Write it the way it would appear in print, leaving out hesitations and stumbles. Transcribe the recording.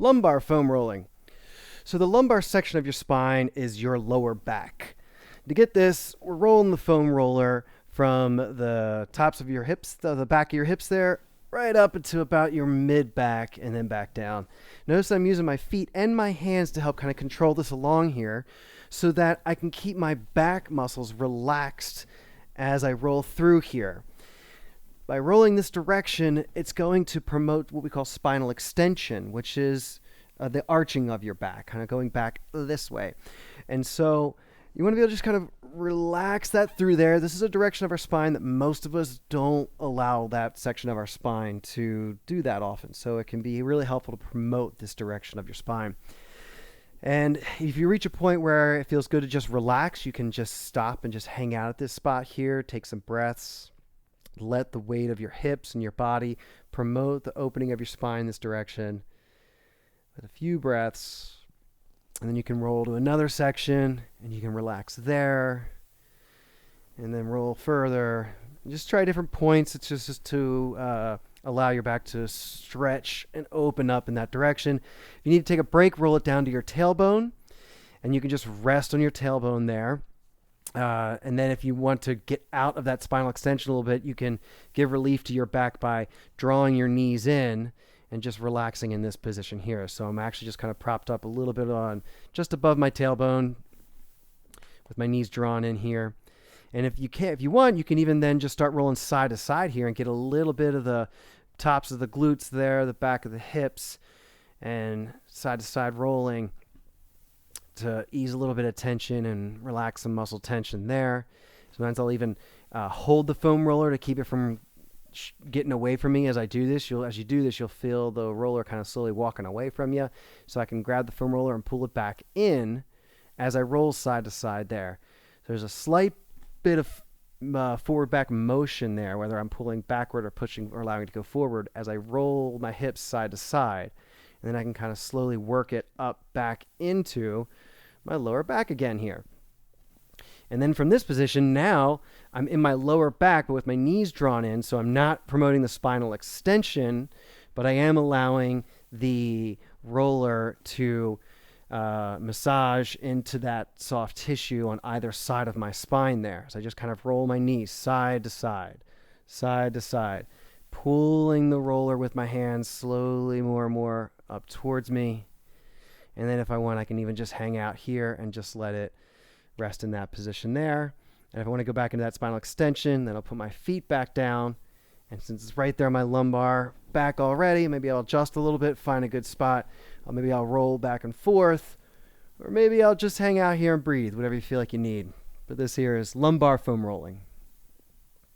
Lumbar foam rolling. So the lumbar section of your spine is your lower back. To get this, we're rolling the foam roller from the tops of your hips, the back of your hips there, right up into about your mid back and then back down. Notice I'm using my feet and my hands to help kind of control this along here so that I can keep my back muscles relaxed as I roll through here. By rolling this direction, it's going to promote what we call spinal extension, which is the arching of your back, kind of going back this way. And so you want to be able to just kind of relax that through there. This is a direction of our spine that most of us don't allow that section of our spine to do that often. So it can be really helpful to promote this direction of your spine. And if you reach a point where it feels good to just relax, you can just stop and just hang out at this spot here, take some breaths, let the weight of your hips and your body promote the opening of your spine this direction. With a few breaths, and then you can roll to another section and you can relax there and then roll further. Just try different points. It's just to allow your back to stretch and open up in that direction. If you need to take a break, roll it down to your tailbone and you can just rest on your tailbone there. And then if you want to get out of that spinal extension a little bit, you can give relief to your back by drawing your knees in and just relaxing in this position here. So I'm actually just kind of propped up a little bit on just above my tailbone with my knees drawn in here. And if you want, you can even then just start rolling side to side here and get a little bit of the tops of the glutes there, the back of the hips, and side to side rolling to ease a little bit of tension and relax some muscle tension there. Sometimes I'll even hold the foam roller to keep it from getting away from me as I do this. As you do this, you'll feel the roller kind of slowly walking away from you. So I can grab the foam roller and pull it back in as I roll side to side there. So there's a slight bit of forward back motion there, whether I'm pulling backward or pushing or allowing it to go forward as I roll my hips side to side. And then I can kind of slowly work it up back into my lower back again here. And then from this position, now I'm in my lower back, but with my knees drawn in, so I'm not promoting the spinal extension, but I am allowing the roller to massage into that soft tissue on either side of my spine there. So I just kind of roll my knees side to side, side to side, pulling the roller with my hands slowly more and more up towards me. And then if I want, I can even just hang out here and just let it rest in that position there. And if I want to go back into that spinal extension, then I'll put my feet back down. And since it's right there on my lumbar back already, maybe I'll adjust a little bit, find a good spot. Maybe I'll roll back and forth, or maybe I'll just hang out here and breathe, whatever you feel like you need. But this here is lumbar foam rolling.